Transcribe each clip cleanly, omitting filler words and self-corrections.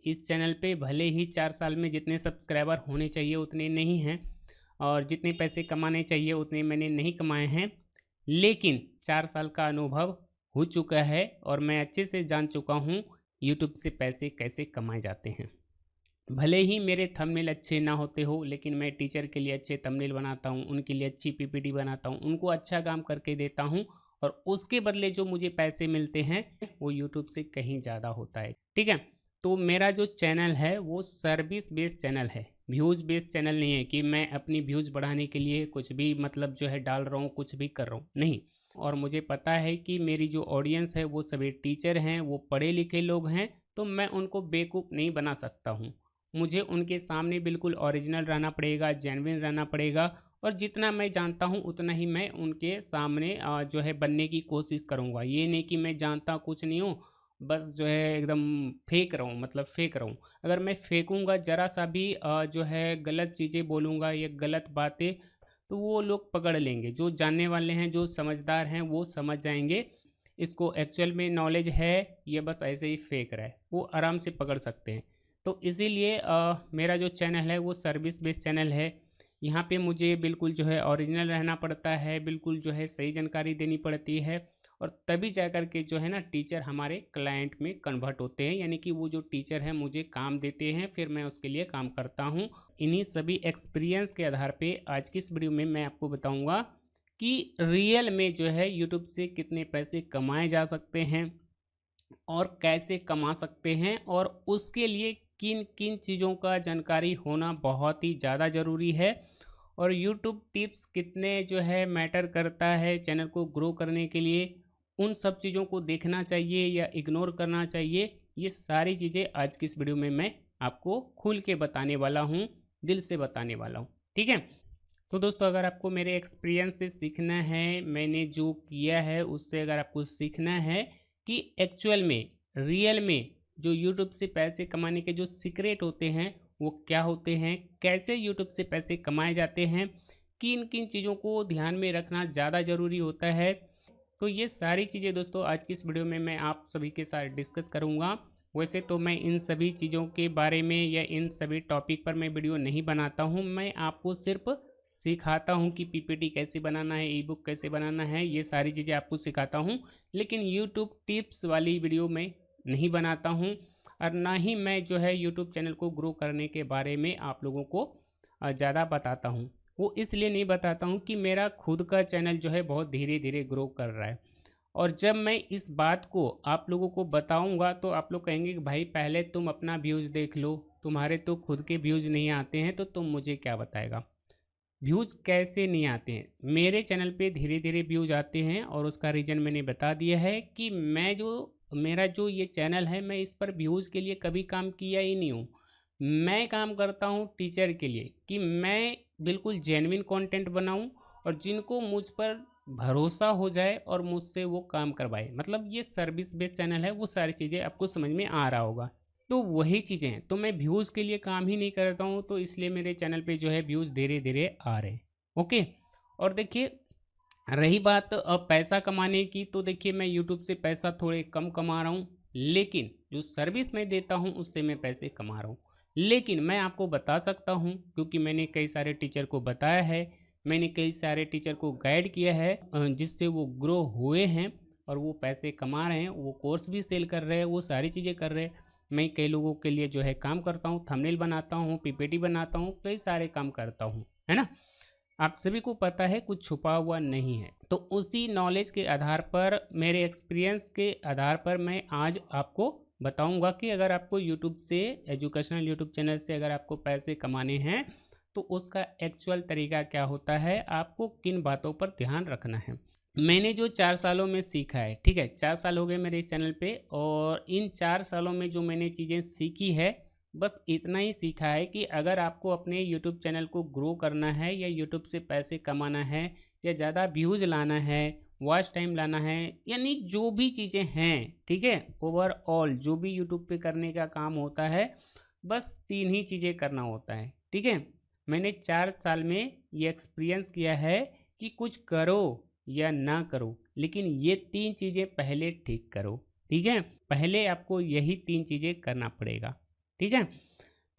इस चैनल पे भले ही 4 साल में जितने सब्सक्राइबर होने चाहिए उतने नहीं हैं और जितने पैसे कमाने चाहिए उतने मैंने नहीं कमाए हैं, लेकिन 4 साल का अनुभव हो चुका है और मैं अच्छे से जान चुका हूँ यूट्यूब से पैसे कैसे कमाए जाते हैं। भले ही मेरे थंबनेल अच्छे ना होते हो, लेकिन मैं टीचर के लिए अच्छे थंबनेल बनाता हूँ, उनके लिए अच्छी पीपीटी बनाता हूँ, उनको अच्छा काम करके देता हूँ और उसके बदले जो मुझे पैसे मिलते हैं वो यूट्यूब से कहीं ज़्यादा होता है। ठीक है, तो मेरा जो चैनल है वो सर्विस बेस्ड चैनल है, व्यूज़ बेस्ड चैनल नहीं है कि मैं अपनी व्यूज़ बढ़ाने के लिए कुछ भी मतलब जो है डाल रहा हूँ, कुछ भी कर रहा हूँ, नहीं। और मुझे पता है कि मेरी जो ऑडियंस है वो सभी टीचर हैं, वो पढ़े लिखे लोग हैं, तो मैं उनको बेवकूफ़ नहीं बना सकता हूँ। मुझे उनके सामने बिल्कुल ओरिजिनल रहना पड़ेगा, जेन्युइन रहना पड़ेगा और जितना मैं जानता हूँ उतना ही मैं उनके सामने जो है बनने की कोशिश करूँगा। ये नहीं कि मैं जानता कुछ नहीं हूँ, बस जो है एकदम फेंक रहा हूँ, मतलब फेंक रहा हूँ। अगर मैं फेंकूँगा ज़रा सा भी जो है गलत चीज़ें बोलूँगा या गलत बातें, तो वो लोग पकड़ लेंगे। जो जानने वाले हैं, जो समझदार हैं, वो समझ जाएँगे इसको एक्चुअल में नॉलेज है, ये बस ऐसे ही फेंक रहा है, वो आराम से पकड़ सकते हैं। तो इसीलिए मेरा जो चैनल है वो सर्विस बेस्ड चैनल है। यहाँ पे मुझे बिल्कुल जो है ओरिजिनल रहना पड़ता है, बिल्कुल जो है सही जानकारी देनी पड़ती है और तभी जा कर के जो है ना टीचर हमारे क्लाइंट में कन्वर्ट होते हैं, यानी कि वो जो टीचर है मुझे काम देते हैं, फिर मैं उसके लिए काम करता हूँ। इन्हीं सभी एक्सपीरियंस के आधार पे आज की इस वीडियो में मैं आपको बताऊँगा कि रियल में जो है यूट्यूब से कितने पैसे कमाए जा सकते हैं और कैसे कमा सकते हैं और उसके लिए किन किन चीज़ों का जानकारी होना बहुत ही ज़्यादा ज़रूरी है और यूट्यूब टिप्स कितने जो है मैटर करता है चैनल को ग्रो करने के लिए, उन सब चीज़ों को देखना चाहिए या इग्नोर करना चाहिए, ये सारी चीज़ें आज की इस वीडियो में मैं आपको खुल के बताने वाला हूँ, दिल से बताने वाला हूँ। ठीक है, तो दोस्तों अगर आपको मेरे एक्सपीरियंस से सीखना है, मैंने जो किया है उससे अगर आपको सीखना है कि एक्चुअल में रियल में जो यूट्यूब से पैसे कमाने के जो सीक्रेट होते हैं वो क्या होते हैं, कैसे यूट्यूब से पैसे कमाए जाते हैं, किन किन चीज़ों को ध्यान में रखना ज़्यादा ज़रूरी होता है, तो ये सारी चीज़ें दोस्तों आज की इस वीडियो में मैं आप सभी के साथ डिस्कस करूँगा। वैसे तो मैं इन सभी चीज़ों के बारे में या इन सभी टॉपिक पर मैं वीडियो नहीं बनाता हूँ, मैं आपको सिर्फ सिखाता हूँ कि पीपीटी कैसे बनाना है, ई बुक कैसे बनाना है, ये सारी चीज़ें आपको सिखाता हूँ। लेकिन यूट्यूब टिप्स वाली वीडियो मैं नहीं बनाता हूँ और ना ही मैं जो है यूट्यूब चैनल को ग्रो करने के बारे में आप लोगों को ज़्यादा बताता हूँ। वो इसलिए नहीं बताता हूँ कि मेरा खुद का चैनल जो है बहुत धीरे धीरे ग्रो कर रहा है और जब मैं इस बात को आप लोगों को बताऊंगा तो आप लोग कहेंगे कि भाई पहले तुम अपना व्यूज़ देख लो, तुम्हारे तो खुद के व्यूज़ नहीं आते हैं तो तुम मुझे क्या बताएगा। व्यूज़ कैसे नहीं आते हैं, मेरे चैनल पे धीरे धीरे व्यूज़ आते हैं और उसका रीज़न मैंने बता दिया है कि मैं जो मेरा जो ये चैनल है मैं इस पर व्यूज़ के लिए कभी काम किया ही नहीं हूँ। मैं काम करता हूँ टीचर के लिए कि मैं बिल्कुल जेन्युइन कंटेंट बनाऊँ और जिनको मुझ पर भरोसा हो जाए और मुझसे वो काम करवाए, मतलब ये सर्विस बेस्ड चैनल है, वो सारी चीज़ें आपको समझ में आ रहा होगा। तो वही चीज़ें हैं, तो मैं व्यूज़ के लिए काम ही नहीं करता हूँ, तो इसलिए मेरे चैनल पे जो है व्यूज़ धीरे धीरे आ रहे हैं। ओके, और देखिए रही बात अब पैसा कमाने की, तो देखिए मैं यूट्यूब से पैसा थोड़े कम कमा रहा हूँ, लेकिन जो सर्विस मैं देता हूँ उससे मैं पैसे कमा रहा हूँ। लेकिन मैं आपको बता सकता हूँ क्योंकि मैंने कई सारे टीचर को बताया है, मैंने कई सारे टीचर को गाइड किया है जिससे वो ग्रो हुए हैं और वो पैसे कमा रहे हैं, वो कोर्स भी सेल कर रहे हैं, वो सारी चीज़ें कर रहे हैं। मैं कई लोगों के लिए जो है काम करता हूँ, थंबनेल बनाता हूँ, पीपीटी बनाता हूँ, कई सारे काम करता हूँ, है ना। आप सभी को पता है कुछ छुपा हुआ नहीं है। तो उसी नॉलेज के आधार पर, मेरे एक्सपीरियंस के आधार पर मैं आज आपको बताऊंगा कि अगर आपको यूट्यूब से, एजुकेशनल यूट्यूब चैनल से अगर आपको पैसे कमाने हैं तो उसका एक्चुअल तरीका क्या होता है, आपको किन बातों पर ध्यान रखना है। मैंने जो 4 सालों में सीखा है, ठीक है, 4 साल हो गए मेरे इस चैनल पे और इन 4 सालों में जो मैंने चीज़ें सीखी है बस इतना ही सीखा है कि अगर आपको अपने यूट्यूब चैनल को ग्रो करना है या यूट्यूब से पैसे कमाना है या ज़्यादा व्यूज़ लाना है, वॉच टाइम लाना है, यानी जो भी चीज़ें हैं, ठीक है, ओवरऑल जो भी यूट्यूब पे करने का काम होता है बस 3 ही चीज़ें करना होता है। ठीक है, मैंने 4 साल में ये एक्सपीरियंस किया है कि कुछ करो या ना करो, लेकिन ये 3 चीज़ें पहले ठीक करो। ठीक है, पहले आपको यही 3 चीज़ें करना पड़ेगा। ठीक है।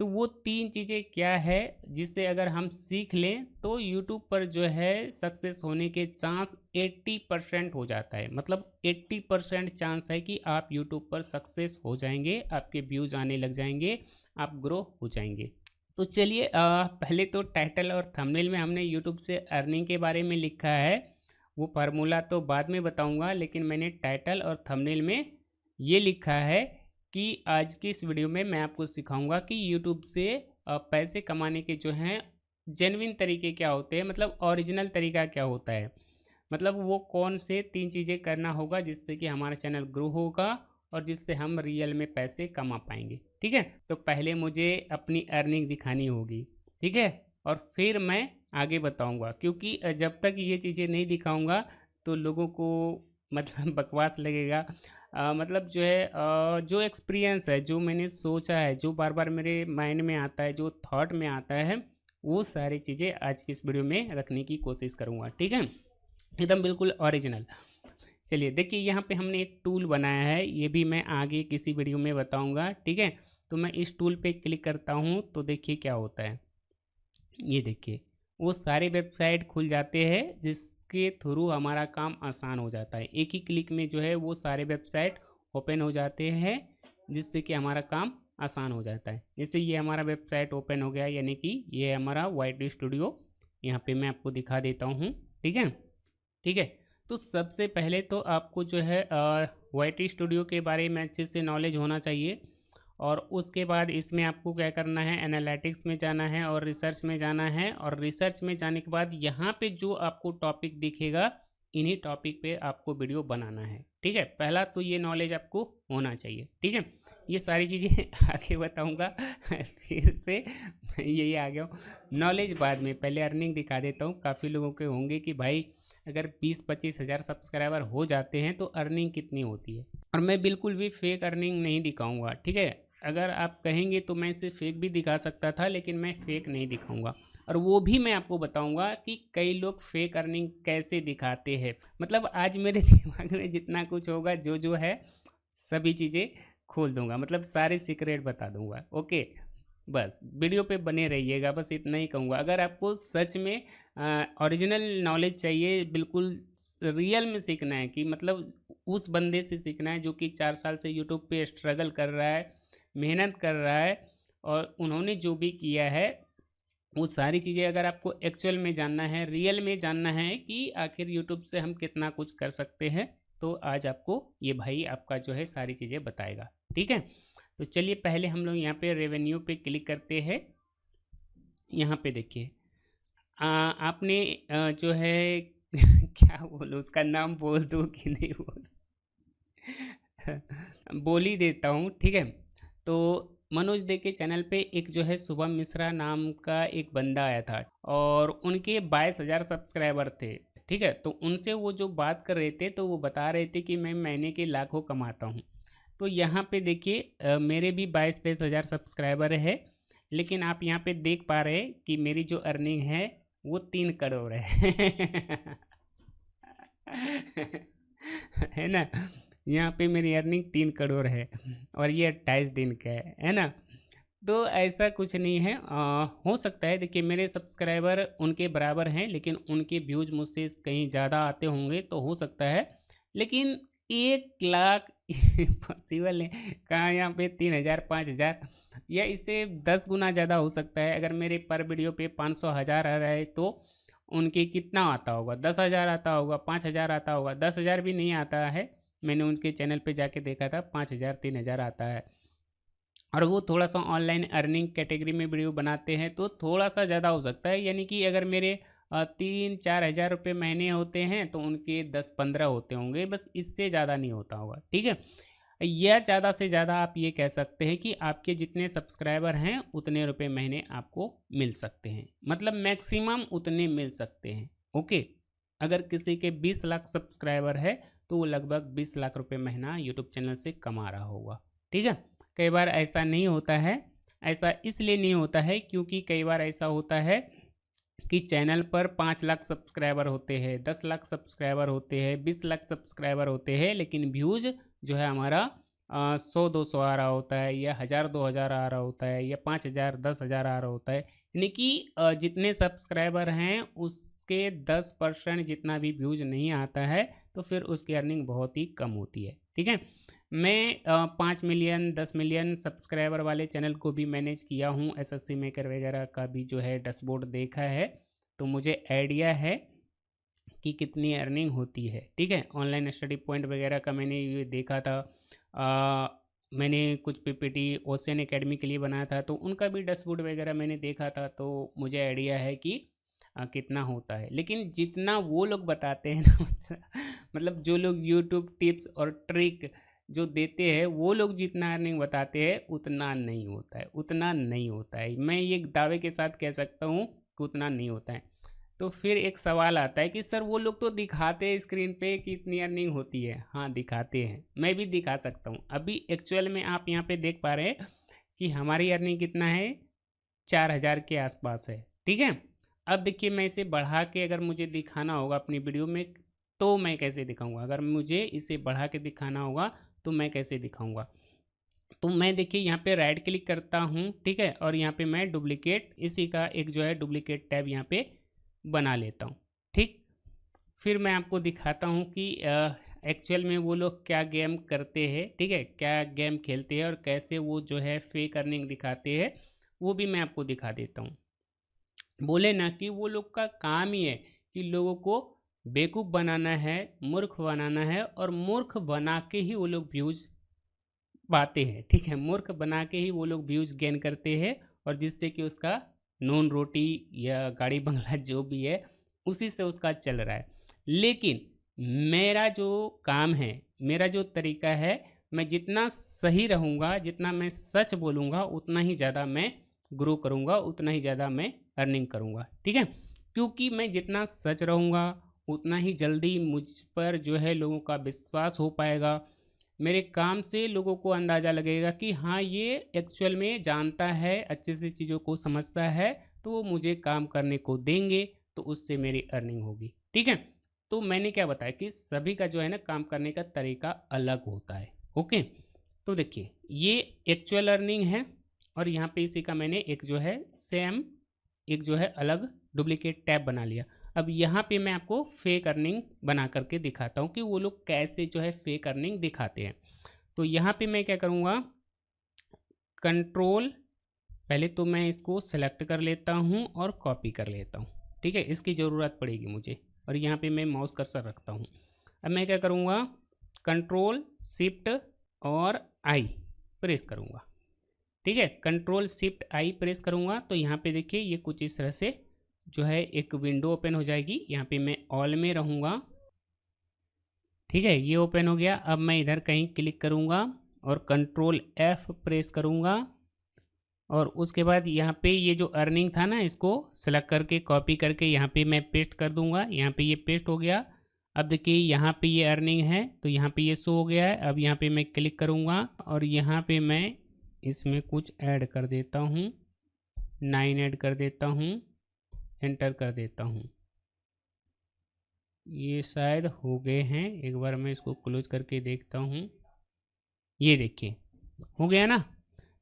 तो वो 3 चीज़ें क्या है जिससे अगर हम सीख लें तो यूट्यूब पर जो है सक्सेस होने के चांस 80% हो जाता है। मतलब 80% चांस है कि आप यूट्यूब पर सक्सेस हो जाएंगे, आपके व्यूज़ आने लग जाएंगे, आप ग्रो हो जाएंगे। तो चलिए पहले तो टाइटल और थंबनेल में हमने यूट्यूब से अर्निंग के बारे में लिखा है, वो फार्मूला तो बाद में बताऊंगा, लेकिन मैंने टाइटल और थंबनेल में ये लिखा है कि आज की इस वीडियो में मैं आपको सिखाऊंगा कि यूट्यूब से पैसे कमाने के जो हैं जेन्युइन तरीके क्या होते हैं, मतलब ओरिजिनल तरीका क्या होता है, मतलब वो कौन से 3 चीज़ें करना होगा जिससे कि हमारा चैनल ग्रो होगा और जिससे हम रियल में पैसे कमा पाएंगे। ठीक है, तो पहले मुझे अपनी अर्निंग दिखानी होगी, ठीक है, और फिर मैं आगे बताऊंगा, क्योंकि जब तक ये चीज़ें नहीं दिखाऊंगा तो लोगों को मतलब बकवास लगेगा। मतलब जो है जो एक्सपीरियंस है, जो मैंने सोचा है, जो बार बार मेरे माइंड में आता है, जो थॉट में आता है, वो सारी चीज़ें आज की इस वीडियो में रखने की कोशिश करूँगा। ठीक है, एकदम बिल्कुल ओरिजिनल। चलिए देखिए, यहाँ पे हमने एक टूल बनाया है, ये भी मैं आगे किसी वीडियो में बताऊँगा। ठीक है, तो मैं इस टूल पे क्लिक करता हूँ तो देखिए क्या होता है। ये देखिए वो सारे वेबसाइट खुल जाते हैं जिसके थ्रू हमारा काम आसान हो जाता है। एक ही क्लिक में जो है वो सारे वेबसाइट ओपन हो जाते हैं जिससे कि हमारा काम आसान हो जाता है। जैसे ये हमारा वेबसाइट ओपन हो गया, यानी कि ये हमारा वाईटी स्टूडियो, यहाँ पे मैं आपको दिखा देता हूँ। ठीक है, ठीक है। तो सबसे पहले तो आपको जो है वाईटी स्टूडियो के बारे में अच्छे से नॉलेज होना चाहिए, और उसके बाद इसमें आपको क्या करना है, एनालिटिक्स में जाना है और रिसर्च में जाना है, और रिसर्च में जाने के बाद यहाँ पे जो आपको टॉपिक दिखेगा इन्हीं टॉपिक पे आपको वीडियो बनाना है। ठीक है, पहला तो ये नॉलेज आपको होना चाहिए। ठीक है, ये सारी चीज़ें आगे बताऊंगा फिर से यही आ गया हूँ, नॉलेज बाद में, पहले अर्निंग दिखा देता हूँ। काफ़ी लोगों के होंगे कि भाई अगर 20-25 हज़ार सब्सक्राइबर हो जाते हैं तो अर्निंग कितनी होती है, और मैं बिल्कुल भी फेक अर्निंग नहीं दिखाऊंगा। ठीक है, अगर आप कहेंगे तो मैं इसे फेक भी दिखा सकता था, लेकिन मैं फेक नहीं दिखाऊंगा, और वो भी मैं आपको बताऊंगा कि कई लोग फेक अर्निंग कैसे दिखाते हैं। मतलब आज मेरे दिमाग में जितना कुछ होगा, जो जो है सभी चीज़ें खोल दूंगा, मतलब सारे सीक्रेट बता दूंगा। ओके, बस वीडियो पे बने रहिएगा, बस इतना ही कहूँगा। अगर आपको सच में ओरिजिनल नॉलेज चाहिए, बिल्कुल रियल में सीखना है, कि मतलब उस बंदे से सीखना है जो कि 4 साल से यूट्यूब पे स्ट्रगल कर रहा है, मेहनत कर रहा है, और उन्होंने जो भी किया है वो सारी चीज़ें अगर आपको एक्चुअल में जानना है, रियल में जानना है कि आखिर यूट्यूब से हम कितना कुछ कर सकते हैं, तो आज आपको ये भाई आपका जो है सारी चीज़ें बताएगा। ठीक है, तो चलिए पहले हम लोग यहाँ पे रेवेन्यू पे क्लिक करते हैं। यहाँ पे देखिए आपने जो है क्या बोलूँ, उसका नाम बोल दूँ कि नहीं बोल बोल ही देता हूँ। ठीक है, तो मनोज दे के चैनल पे एक जो है शुभम मिश्रा नाम का एक बंदा आया था, और उनके 22,000 सब्सक्राइबर थे। ठीक है, तो उनसे वो जो बात कर रहे थे तो वो बता रहे थे कि मैं महीने के लाखों कमाता हूँ। तो यहाँ पे देखिए मेरे भी 22-23 हज़ार सब्सक्राइबर है, लेकिन आप यहाँ पे देख पा रहे हैं कि मेरी जो अर्निंग है वो 3 करोड़ है है ना, यहाँ पे मेरी अर्निंग 3 करोड़ है, और ये 28 दिन का है ना। तो ऐसा कुछ नहीं है, हो सकता है, देखिए मेरे सब्सक्राइबर उनके बराबर हैं, लेकिन उनके व्यूज़ मुझसे कहीं ज़्यादा आते होंगे, तो हो सकता है, लेकिन 1 लाख पॉसिबल है कहाँ, यहाँ पे 3,000 5,000 या इससे 10 गुना ज़्यादा हो सकता है। अगर मेरे पर वीडियो पे 500 हज़ार आ रहा है तो उनके कितना आता होगा, 10,000 आता होगा, 5,000 आता होगा, 10,000 भी नहीं आता है। मैंने उनके चैनल पे जाके देखा था, 5,000 3,000 आता है, और वो थोड़ा सा ऑनलाइन अर्निंग कैटेगरी में वीडियो बनाते हैं तो थोड़ा सा ज़्यादा हो सकता है। यानी कि अगर मेरे 3-4 हज़ार रुपये महीने होते हैं तो उनके 10-15 होते होंगे, बस इससे ज़्यादा नहीं होता होगा। ठीक है, या ज़्यादा से ज़्यादा आप ये कह सकते हैं कि आपके जितने सब्सक्राइबर हैं उतने रुपए महीने आपको मिल सकते हैं, मतलब मैक्सिमम उतने मिल सकते हैं। ओके, अगर किसी के 20 लाख सब्सक्राइबर है तो वो लगभग 20 लाख रुपए महीना यूट्यूब चैनल से कमा रहा होगा। ठीक है, कई बार ऐसा नहीं होता है, ऐसा इसलिए नहीं होता है क्योंकि कई बार ऐसा होता है कि चैनल पर 5 लाख सब्सक्राइबर होते हैं, 10 लाख सब्सक्राइबर होते हैं, 20 लाख सब्सक्राइबर होते हैं, लेकिन व्यूज़ जो है हमारा 100-200 आ रहा होता है, या 1000-2000 आ रहा होता है, या 5000-10,000 आ रहा होता है। यानी कि जितने सब्सक्राइबर हैं उसके 10% जितना भी व्यूज नहीं आता है तो फिर उसकी अर्निंग बहुत ही कम होती है। ठीक है, मैं 5 मिलियन 10 मिलियन सब्सक्राइबर वाले चैनल को भी मैनेज किया हूँ, एसएससी मेकर वगैरह का भी जो है डैशबोर्ड देखा है, तो मुझे आइडिया है कि कितनी अर्निंग होती है। ठीक है, ऑनलाइन स्टडी पॉइंट वगैरह का मैंने ये देखा था। मैंने कुछ पीपीटी ओशियन एकेडमी के लिए बनाया था, तो उनका भी डैशबोर्ड वगैरह मैंने देखा था, तो मुझे आइडिया है कि कितना होता है। लेकिन जितना वो लोग बताते हैं ना मतलब जो लोग यूट्यूब टिप्स और ट्रिक जो देते हैं वो लोग जितना अर्निंग बताते हैं उतना नहीं होता है, उतना नहीं होता है। मैं ये दावे के साथ कह सकता हूँ कि उतना नहीं होता है। तो फिर एक सवाल आता है कि सर वो लोग तो दिखाते हैं स्क्रीन पे कि इतनी अर्निंग होती है। हाँ दिखाते हैं, मैं भी दिखा सकता हूँ। अभी एक्चुअल में आप यहाँ पे देख पा रहे हैं कि हमारी अर्निंग कितना है, 4000 के आसपास है। ठीक है, अब देखिए मैं इसे बढ़ा के अगर मुझे दिखाना होगा अपनी वीडियो में तो मैं कैसे दिखाऊंगा। अगर मुझे इसे बढ़ा के दिखाना होगा तो मैं कैसे दिखाऊंगा। तो मैं देखिए यहाँ पे राइट क्लिक करता हूँ, ठीक है, और यहाँ पे मैं डुप्लीकेट इसी का एक जो है डुप्लीकेट टैब यहाँ पे बना लेता हूँ। ठीक, फिर मैं आपको दिखाता हूँ कि एक्चुअल में वो लोग क्या गेम करते हैं। ठीक है, क्या गेम खेलते हैं और कैसे वो जो है फेक अर्निंग दिखाते हैं, वो भी मैं आपको दिखा देता हूँ। बोले ना कि वो लोग का काम ही है कि लोगों को बेवकूफ़ बनाना है, मूर्ख बनाना है, और मूर्ख बना के ही वो लोग व्यूज़ पाते हैं। ठीक है, मूर्ख बना के ही वो लोग व्यूज़ गेन करते हैं, और जिससे कि उसका नून रोटी या गाड़ी बंगला जो भी है उसी से उसका चल रहा है। लेकिन मेरा जो काम है, मेरा जो तरीका है, मैं जितना सही रहूँगा, जितना मैं सच बोलूँगा उतना ही ज़्यादा मैं ग्रो करूँगा, उतना ही ज़्यादा मैं अर्निंग करूँगा। ठीक है, क्योंकि मैं जितना सच रहूँगा उतना ही जल्दी मुझ पर जो है लोगों का विश्वास हो पाएगा। मेरे काम से लोगों को अंदाज़ा लगेगा कि हाँ ये एक्चुअल में जानता है, अच्छे से चीज़ों को समझता है, तो वो मुझे काम करने को देंगे, तो उससे मेरी अर्निंग होगी। ठीक है, तो मैंने क्या बताया कि सभी का जो है ना काम करने का तरीका अलग होता है। ओके, तो देखिए ये एक्चुअल अर्निंग है, और यहाँ पे इसी का मैंने एक जो है सेम एक जो है अलग डुप्लीकेट टैब बना लिया। अब यहाँ पे मैं आपको फेक अर्निंग बना करके दिखाता हूँ कि वो लोग कैसे जो है फेक अर्निंग दिखाते हैं। तो यहाँ पे मैं क्या करूँगा, कंट्रोल, पहले तो मैं इसको सेलेक्ट कर लेता हूँ और कॉपी कर लेता हूँ। ठीक है, इसकी ज़रूरत पड़ेगी मुझे, और यहाँ पे मैं माउस कर्सर रखता हूँ। अब मैं क्या करूँगा, कंट्रोल शिफ्ट और आई प्रेस करूँगा। ठीक है, कंट्रोल शिफ्ट आई प्रेस करूँगा तो यहाँ पे देखिए ये कुछ इस तरह से जो है एक विंडो ओपन हो जाएगी। यहाँ पे मैं ऑल में रहूँगा। ठीक है, ये ओपन हो गया। अब मैं इधर कहीं क्लिक करूँगा और कंट्रोल एफ प्रेस करूँगा, और उसके बाद यहाँ पे ये जो अर्निंग था ना इसको सेलेक्ट करके कॉपी करके यहाँ पे मैं पेस्ट कर दूँगा। यहाँ पे ये पेस्ट हो गया। अब देखिए यहाँ पे ये अर्निंग है तो यहाँ पे ये शो हो गया है। अब यहाँ पे मैं क्लिक करूँगा और यहाँ पे मैं इसमें कुछ ऐड कर देता हूँ, 9 ऐड कर देता हूँ, एंटर कर देता हूँ। ये शायद हो गए हैं, एक बार मैं इसको क्लोज करके देखता हूँ। ये देखिए हो गया ना।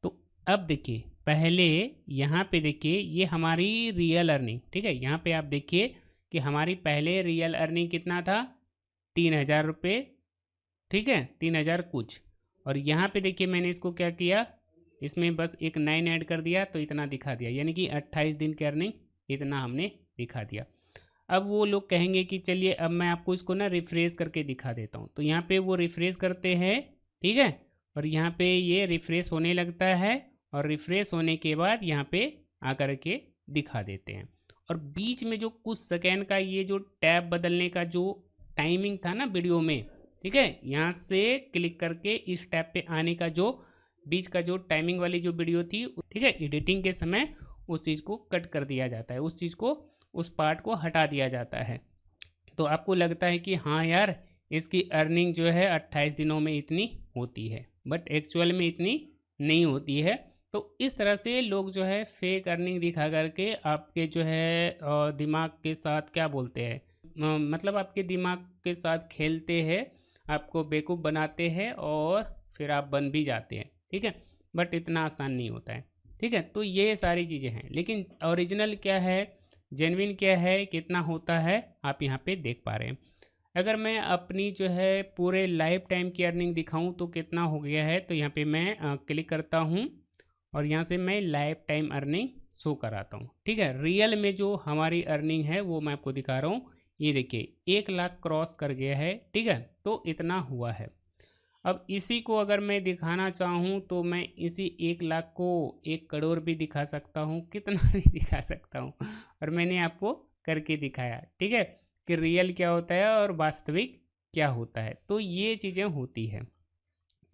तो अब देखिए पहले यहाँ पे देखिए ये हमारी रियल अर्निंग, ठीक है, यहाँ पे आप देखिए कि हमारी पहले रियल अर्निंग कितना था, 3000 रुपये। ठीक है, 3000 कुछ। और यहाँ पे देखिए मैंने इसको क्या किया, इसमें बस एक 9 ऐड कर दिया तो इतना दिखा दिया, यानी कि 28 दिन की अर्निंग इतना हमने दिखा दिया। अब वो लोग कहेंगे कि चलिए अब मैं आपको इसको ना रिफ्रेश करके दिखा देता हूँ। तो यहाँ पे वो रिफ्रेश करते हैं, ठीक है, और यहाँ पे ये रिफ्रेश होने लगता है, और रिफ्रेश होने के बाद यहाँ पे आकर के दिखा देते हैं। और बीच में जो कुछ सेकेंड का ये जो टैब बदलने का जो टाइमिंग था ना वीडियो में, ठीक है, यहाँ से क्लिक करके इस टैब पे आने का जो बीच का जो टाइमिंग वाली जो वीडियो थी, ठीक है, एडिटिंग के समय उस चीज़ को कट कर दिया जाता है, उस चीज़ को उस पार्ट को हटा दिया जाता है। तो आपको लगता है कि हाँ यार इसकी अर्निंग जो है 28 दिनों में इतनी होती है, बट एक्चुअल में इतनी नहीं होती है। तो इस तरह से लोग जो है फेक अर्निंग दिखा करके आपके जो है दिमाग के साथ क्या बोलते हैं, मतलब आपके दिमाग के साथ खेलते हैं, आपको बेवकूफ़ बनाते हैं और फिर आप बन भी जाते हैं, ठीक है, बट इतना आसान नहीं होता है, ठीक है। तो ये सारी चीज़ें हैं, लेकिन ओरिजिनल क्या है, जेन्युइन क्या है, कितना होता है, आप यहाँ पे देख पा रहे हैं। अगर मैं अपनी जो है पूरे लाइफ टाइम की अर्निंग दिखाऊं तो कितना हो गया है, तो यहाँ पे मैं क्लिक करता हूँ और यहाँ से मैं लाइफ टाइम अर्निंग शो कराता हूँ, ठीक है। रियल में जो हमारी अर्निंग है वो मैं आपको दिखा रहा हूँ। ये देखिए 1 लाख क्रॉस कर गया है, ठीक है, तो इतना हुआ है। अब इसी को अगर मैं दिखाना चाहूँ तो मैं इसी 1 लाख को 1 करोड़ भी दिखा सकता हूँ, कितना भी दिखा सकता हूँ, और मैंने आपको करके दिखाया, ठीक है, कि रियल क्या होता है और वास्तविक क्या होता है। तो ये चीज़ें होती है,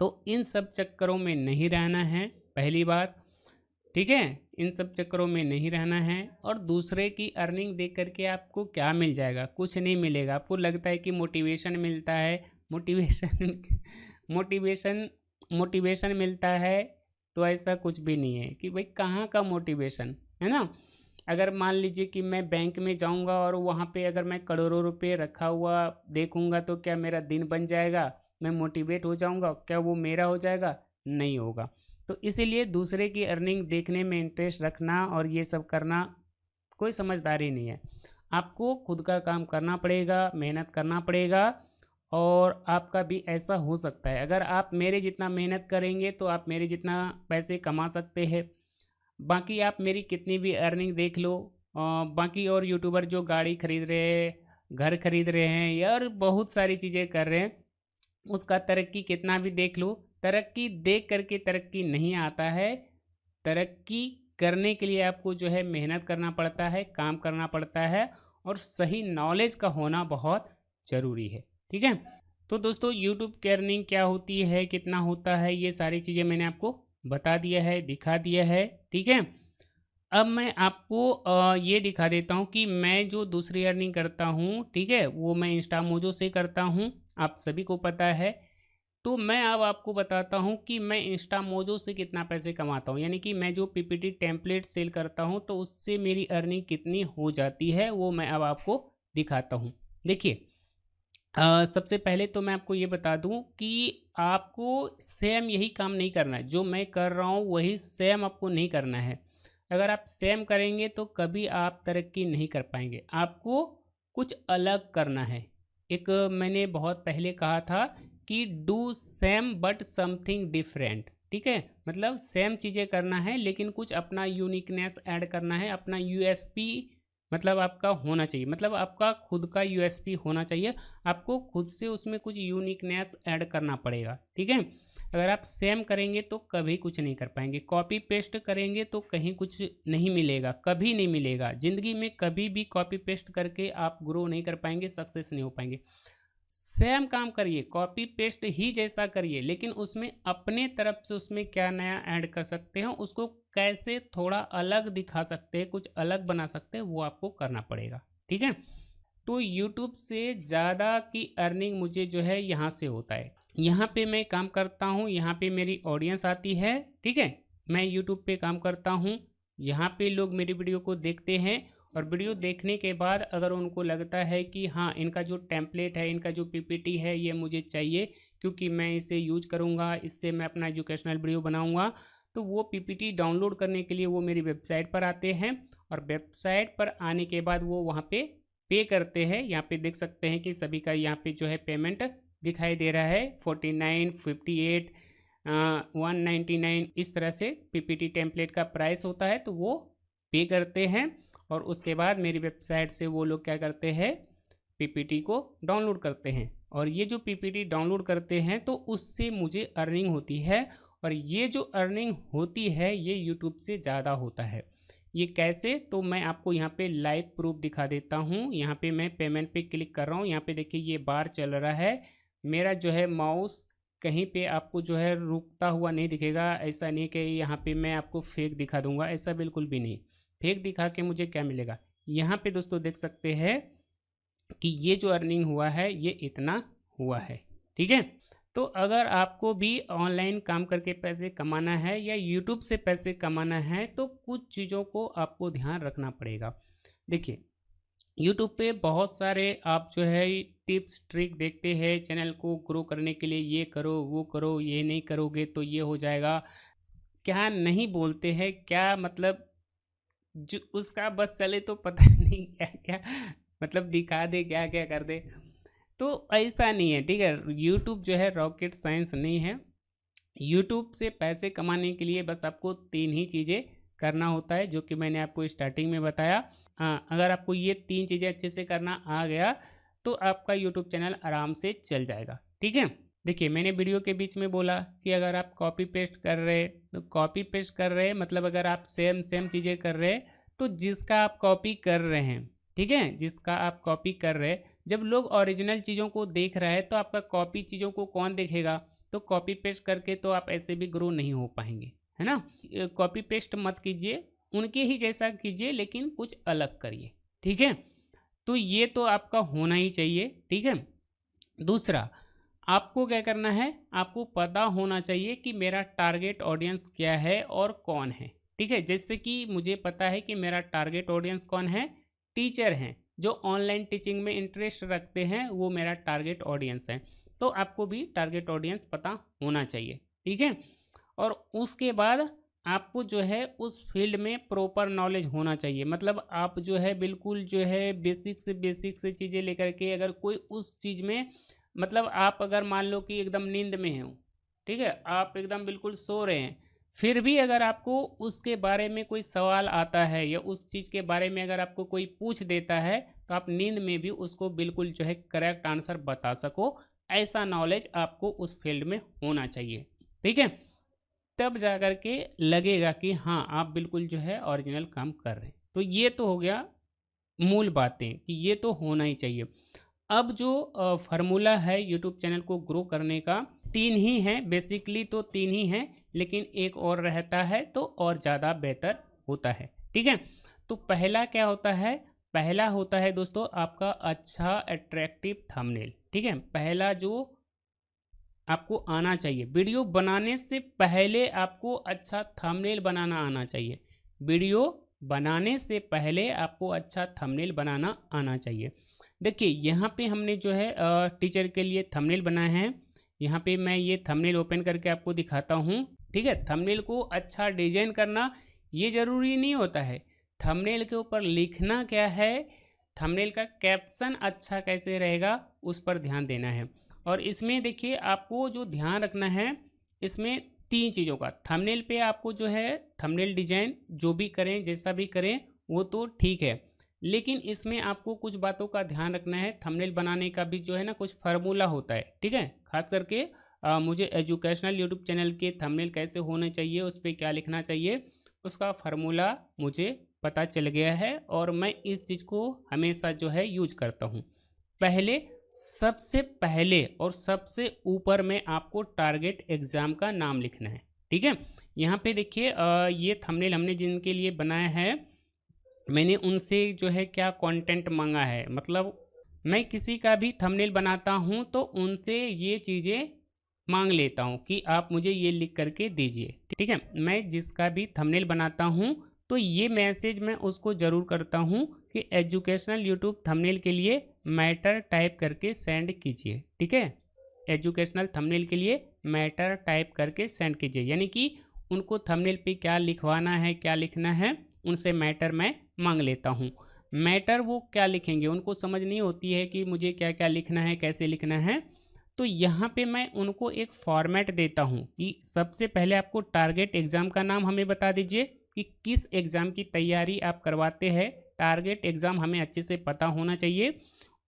तो इन सब चक्करों में नहीं रहना है, पहली बात, ठीक है, इन सब चक्करों में नहीं रहना है। और दूसरे की अर्निंग देख करके आपको क्या मिल जाएगा, कुछ नहीं मिलेगा। आपको लगता है कि मोटिवेशन मिलता है, मोटिवेशन मोटिवेशन मोटिवेशन मिलता है, तो ऐसा कुछ भी नहीं है कि भाई कहाँ का मोटिवेशन है ना। अगर मान लीजिए कि मैं बैंक में जाऊंगा और वहाँ पे अगर मैं करोड़ों रुपए रखा हुआ देखूंगा तो क्या मेरा दिन बन जाएगा, मैं मोटिवेट हो जाऊंगा, क्या वो मेरा हो जाएगा? नहीं होगा। तो इसीलिए दूसरे की अर्निंग देखने में इंटरेस्ट रखना और ये सब करना कोई समझदारी नहीं है। आपको खुद का काम करना पड़ेगा, मेहनत करना पड़ेगा, और आपका भी ऐसा हो सकता है। अगर आप मेरे जितना मेहनत करेंगे तो आप मेरे जितना पैसे कमा सकते हैं। बाकी आप मेरी कितनी भी अर्निंग देख लो, बाकी और यूट्यूबर जो गाड़ी खरीद रहे हैं, घर खरीद रहे हैं, या और बहुत सारी चीज़ें कर रहे हैं, उसका तरक्की कितना भी देख लो, तरक्की देख करके तरक्की नहीं आता है। तरक्की करने के लिए आपको जो है मेहनत करना पड़ता है, काम करना पड़ता है, और सही नॉलेज का होना बहुत ज़रूरी है, ठीक है। तो दोस्तों यूट्यूब की अर्निंग क्या होती है, कितना होता है, ये सारी चीज़ें मैंने आपको बता दिया है, दिखा दिया है, ठीक है। अब मैं आपको ये दिखा देता हूँ कि मैं जो दूसरी अर्निंग करता हूँ, ठीक है, वो मैं इंस्टामोजो से करता हूँ, आप सभी को पता है। तो मैं अब आपको बताता हूँ कि मैं इंस्टामोजो से कितना पैसे कमाता हूँ, यानी कि मैं जो पीपीटी टेम्पलेट सेल करता हूँ तो उससे मेरी अर्निंग कितनी हो जाती है, वो मैं अब आपको दिखाता हूँ। देखिए, सबसे पहले तो मैं आपको ये बता दूं कि आपको सेम यही काम नहीं करना है, जो मैं कर रहा हूँ वही सेम आपको नहीं करना है। अगर आप सेम करेंगे तो कभी आप तरक्की नहीं कर पाएंगे, आपको कुछ अलग करना है। एक मैंने बहुत पहले कहा था कि do same but something different, ठीक है, मतलब सेम चीज़ें करना है लेकिन कुछ अपना यूनिकनेस ऐड करना है, अपना यूएसपी मतलब आपका होना चाहिए, मतलब आपका खुद का यूएसपी होना चाहिए, आपको खुद से उसमें कुछ यूनिकनेस ऐड करना पड़ेगा, ठीक है। अगर आप सेम करेंगे तो कभी कुछ नहीं कर पाएंगे, कॉपी पेस्ट करेंगे तो कहीं कुछ नहीं मिलेगा, कभी नहीं मिलेगा ज़िंदगी में, कभी भी कॉपी पेस्ट करके आप ग्रो नहीं कर पाएंगे, सक्सेस नहीं हो पाएंगे। सेम काम करिए, कॉपी पेस्ट ही जैसा करिए, लेकिन उसमें अपने तरफ से उसमें क्या नया ऐड कर सकते हैं, उसको कैसे थोड़ा अलग दिखा सकते हैं, कुछ अलग बना सकते हैं, वो आपको करना पड़ेगा, ठीक है। तो YouTube से ज़्यादा की अर्निंग मुझे जो है यहाँ से होता है, यहाँ पे मैं काम करता हूँ, यहाँ पे मेरी ऑडियंस आती है, ठीक है, मैं YouTube पे काम करता हूँ, यहाँ पे लोग मेरी वीडियो को देखते हैं, और वीडियो देखने के बाद अगर उनको लगता है कि हाँ इनका जो टेम्पलेट है, इनका जो पीपीटी है ये मुझे चाहिए क्योंकि मैं इसे यूज करूँगा, इससे मैं अपना एजुकेशनल वीडियो बनाऊँगा, तो वो पीपीटी डाउनलोड करने के लिए वो मेरी वेबसाइट पर आते हैं, और वेबसाइट पर आने के बाद वो वहाँ पे करते हैं। यहाँ पे देख सकते हैं कि सभी का यहाँ पे जो है पेमेंट दिखाई दे रहा है, 49, 58, 199, इस तरह से पीपीटी टेम्पलेट का प्राइस होता है, तो वो पे करते हैं, और उसके बाद मेरी वेबसाइट से वो लोग क्या करते हैं, पीपीटी को डाउनलोड करते हैं, और ये जो पीपीटी डाउनलोड करते हैं तो उससे मुझे अर्निंग होती है, और ये जो अर्निंग होती है ये यूट्यूब से ज़्यादा होता है। ये कैसे, तो मैं आपको यहाँ पे लाइव प्रूफ दिखा देता हूँ। यहाँ पे मैं पेमेंट पे क्लिक कर रहा हूँ, यहाँ पे देखिए ये बार चल रहा है, मेरा जो है माउस कहीं पे आपको जो है रुकता हुआ नहीं दिखेगा, ऐसा नहीं कि यहाँ पे मैं आपको फेक दिखा दूंगा, ऐसा बिल्कुल भी नहीं। फेक दिखा के मुझे क्या मिलेगा, यहाँ पे दोस्तों देख सकते हैं कि ये जो अर्निंग हुआ है ये इतना हुआ है, ठीक है। तो अगर आपको भी ऑनलाइन काम करके पैसे कमाना है या यूट्यूब से पैसे कमाना है तो कुछ चीज़ों को आपको ध्यान रखना पड़ेगा। देखिए, यूट्यूब पे बहुत सारे आप जो है टिप्स ट्रिक देखते हैं चैनल को ग्रो करने के लिए, ये करो वो करो, ये नहीं करोगे तो ये हो जाएगा, क्या नहीं बोलते हैं, क्या मतलब जो उसका बस चले तो पता नहीं क्या क्या मतलब दिखा दे, क्या क्या कर दे। तो ऐसा नहीं है, ठीक है। यूट्यूब जो है रॉकेट साइंस नहीं है। यूट्यूब से पैसे कमाने के लिए बस आपको 3 ही चीज़ें करना होता है, जो कि मैंने आपको स्टार्टिंग में बताया। हाँ, अगर आपको ये 3 चीज़ें अच्छे से करना आ गया तो आपका यूट्यूब चैनल आराम से चल जाएगा, ठीक है। देखिए, मैंने वीडियो के बीच में बोला कि अगर आप कॉपी पेस्ट कर रहे, तो कॉपी पेस्ट कर रहे मतलब अगर आप सेम सेम चीज़ें कर रहे, तो जिसका आप कॉपी कर रहे हैं, ठीक है, जिसका आप कॉपी कर रहे, जब लोग ओरिजिनल चीज़ों को देख रहे हैं तो आपका कॉपी चीज़ों को कौन देखेगा। तो कॉपी पेस्ट करके तो आप ऐसे भी ग्रो नहीं हो पाएंगे, है ना। कॉपी पेस्ट मत कीजिए, उनके ही जैसा कीजिए लेकिन कुछ अलग करिए, ठीक है। तो ये तो आपका होना ही चाहिए, ठीक है। दूसरा, आपको क्या करना है, आपको पता होना चाहिए कि मेरा टारगेट ऑडियंस क्या है और कौन है, ठीक है। जैसे कि मुझे पता है कि मेरा टारगेट ऑडियंस कौन है, टीचर हैं जो ऑनलाइन टीचिंग में इंटरेस्ट रखते हैं, वो मेरा टारगेट ऑडियंस है। तो आपको भी टारगेट ऑडियंस पता होना चाहिए, ठीक है। और उसके बाद आपको जो है उस फील्ड में प्रॉपर नॉलेज होना चाहिए। मतलब आप जो है बिल्कुल जो है बेसिक से चीज़ें लेकर के, अगर कोई उस चीज़ में, मतलब आप अगर मान लो कि एकदम नींद में हो, ठीक है, आप एकदम बिल्कुल सो रहे हैं, फिर भी अगर आपको उसके बारे में कोई सवाल आता है या उस चीज़ के बारे में अगर आपको कोई पूछ देता है, तो आप नींद में भी उसको बिल्कुल जो है करेक्ट आंसर बता सको, ऐसा नॉलेज आपको उस फील्ड में होना चाहिए, ठीक है। तब जा कर के लगेगा कि हाँ आप बिल्कुल जो है ओरिजिनल काम कर रहे हैं। तो ये तो हो गया मूल बातें कि ये तो होना ही चाहिए। अब जो फार्मूला है यूट्यूब चैनल को ग्रो करने का, 3 ही हैं बेसिकली, तो 3 ही हैं, लेकिन एक और रहता है तो और ज़्यादा बेहतर होता है, ठीक है। तो पहला क्या होता है, पहला होता है दोस्तों आपका अच्छा अट्रैक्टिव थंबनेल, ठीक है। पहला जो आपको आना चाहिए, वीडियो बनाने से पहले आपको अच्छा थंबनेल बनाना आना चाहिए। वीडियो बनाने से पहले आपको अच्छा थंबनेल बनाना आना चाहिए। देखिए, यहाँ पे हमने जो है टीचर के लिए थंबनेल बनाए हैं। यहाँ पे मैं ये थंबनेल ओपन करके आपको दिखाता हूँ, ठीक है। थंबनेल को अच्छा डिजाइन करना ये ज़रूरी नहीं होता है, थंबनेल के ऊपर लिखना क्या है, थंबनेल का कैप्शन अच्छा कैसे रहेगा, उस पर ध्यान देना है। और इसमें देखिए आपको जो ध्यान रखना है, इसमें 3 चीज़ों का, थंबनेल पे आपको जो है थंबनेल डिजाइन जो भी करें, जैसा भी करें वो तो ठीक है, लेकिन इसमें आपको कुछ बातों का ध्यान रखना है। थंबनेल बनाने का भी जो है ना कुछ फार्मूला होता है, ठीक है। खास करके मुझे एजुकेशनल यूट्यूब चैनल के थंबनेल कैसे होने चाहिए, उस पर क्या लिखना चाहिए, उसका फार्मूला मुझे पता चल गया है और मैं इस चीज़ को हमेशा जो है यूज करता हूँ। पहले, सबसे पहले और सबसे ऊपर में आपको टारगेट एग्ज़ाम का नाम लिखना है, ठीक है। यहाँ पे देखिए ये थंबनेल हमने जिनके लिए बनाया है, मैंने उनसे जो है क्या कंटेंट मांगा है, मतलब मैं किसी का भी थंबनेल बनाता हूँ तो उनसे ये चीज़ें मांग लेता हूँ कि आप मुझे ये लिख करके दीजिए, ठीक है। मैं जिसका भी थंबनेल बनाता हूँ तो ये मैसेज मैं उसको ज़रूर करता हूँ कि एजुकेशनल यूट्यूब थंबनेल के लिए मैटर टाइप करके सेंड कीजिए, ठीक है। एजुकेशनल थंबनेल के लिए मैटर टाइप करके सेंड कीजिए, यानी कि उनको थंबनेल पे क्या लिखवाना है, क्या लिखना है, उनसे मैटर मैं मांग लेता हूँ। मैटर वो क्या लिखेंगे, उनको समझ नहीं होती है कि मुझे क्या क्या लिखना है, कैसे लिखना है। तो यहाँ पे मैं उनको एक फॉर्मेट देता हूँ कि सबसे पहले आपको टारगेट एग्ज़ाम का नाम हमें बता दीजिए कि किस एग्ज़ाम की तैयारी आप करवाते हैं। टारगेट एग्ज़ाम हमें अच्छे से पता होना चाहिए।